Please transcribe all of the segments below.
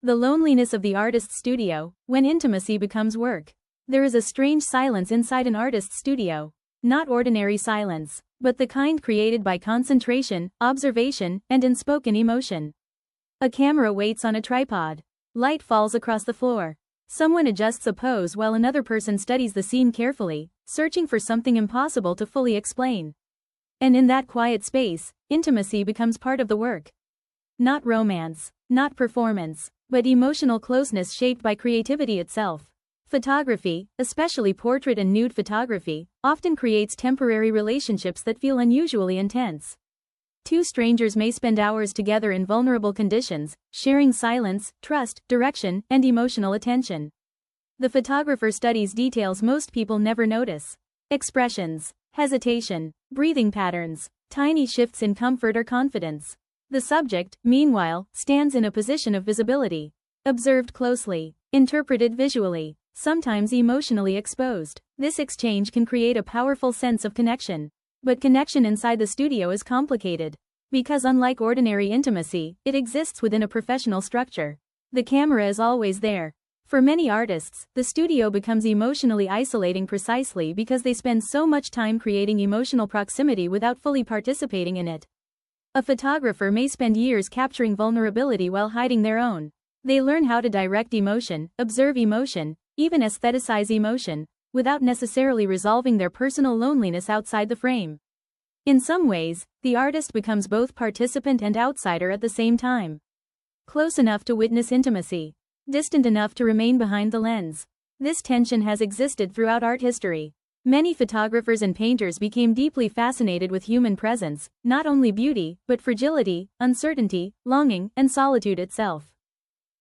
The loneliness of the artist's studio, when intimacy becomes work. There is a strange silence inside an artist's studio. Not ordinary silence, but the kind created by concentration, observation, and unspoken emotion. A camera waits on a tripod. Light falls across the floor. Someone adjusts a pose while another person studies the scene carefully, searching for something impossible to fully explain. And in that quiet space, intimacy becomes part of the work. Not romance, not performance, but emotional closeness shaped by creativity itself. Photography, especially portrait and nude photography, often creates temporary relationships that feel unusually intense. Two strangers may spend hours together in vulnerable conditions, sharing silence, trust, direction, and emotional attention. The photographer studies details most people never notice. Expressions, hesitation, breathing patterns, tiny shifts in comfort or confidence. The subject, meanwhile, stands in a position of visibility. Observed closely, interpreted visually, sometimes emotionally exposed. This exchange can create a powerful sense of connection. But connection inside the studio is complicated. Because unlike ordinary intimacy, it exists within a professional structure. The camera is always there. For many artists, the studio becomes emotionally isolating precisely because they spend so much time creating emotional proximity without fully participating in it. A photographer may spend years capturing vulnerability while hiding their own. They learn how to direct emotion, observe emotion, even aestheticize emotion, without necessarily resolving their personal loneliness outside the frame. In some ways, the artist becomes both participant and outsider at the same time. Close enough to witness intimacy, distant enough to remain behind the lens. This tension has existed throughout art history. Many photographers and painters became deeply fascinated with human presence, not only beauty, but fragility, uncertainty, longing, and solitude itself.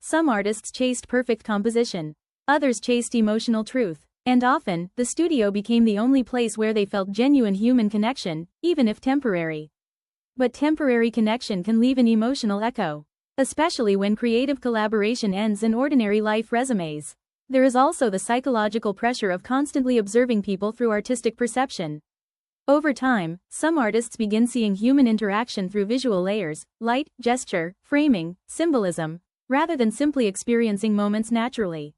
Some artists chased perfect composition. Others chased emotional truth. And often, the studio became the only place where they felt genuine human connection, even if temporary. But temporary connection can leave an emotional echo. Especially when creative collaboration ends in ordinary life resumes. There is also the psychological pressure of constantly observing people through artistic perception. Over time, some artists begin seeing human interaction through visual layers, light, gesture, framing, symbolism, rather than simply experiencing moments naturally.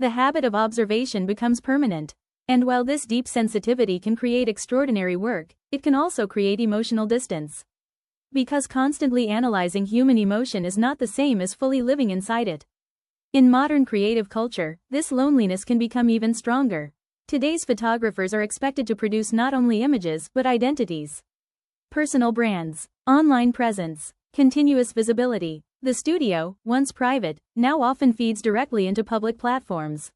The habit of observation becomes permanent. And while this deep sensitivity can create extraordinary work, it can also create emotional distance. Because constantly analyzing human emotion is not the same as fully living inside it. In modern creative culture, this loneliness can become even stronger. Today's photographers are expected to produce not only images but identities. Personal brands, online presence, continuous visibility. The studio, once private, now often feeds directly into public platforms.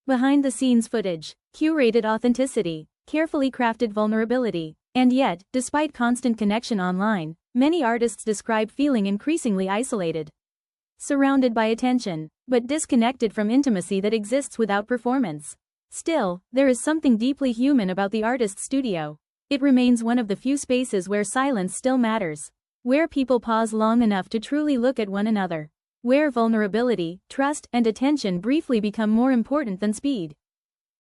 Behind-the-scenes footage, curated authenticity, carefully crafted vulnerability. And yet, despite constant connection online, many artists describe feeling increasingly isolated. Surrounded by attention, but disconnected from intimacy that exists without performance. Still, there is something deeply human about the artist's studio. It remains one of the few spaces where silence still matters. Where people pause long enough to truly look at one another. Where vulnerability, trust, and attention briefly become more important than speed.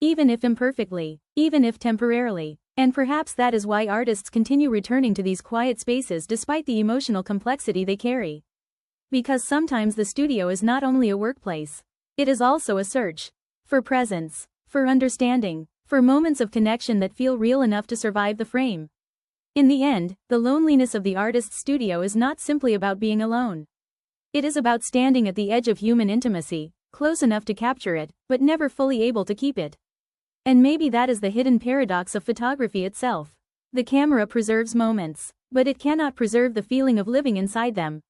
Even if imperfectly, even if temporarily. And perhaps that is why artists continue returning to these quiet spaces despite the emotional complexity they carry. Because sometimes the studio is not only a workplace. It is also a search. For presence. For understanding. For moments of connection that feel real enough to survive the frame. In the end, the loneliness of the artist's studio is not simply about being alone. It is about standing at the edge of human intimacy, close enough to capture it, but never fully able to keep it. And maybe that is the hidden paradox of photography itself. The camera preserves moments, but it cannot preserve the feeling of living inside them.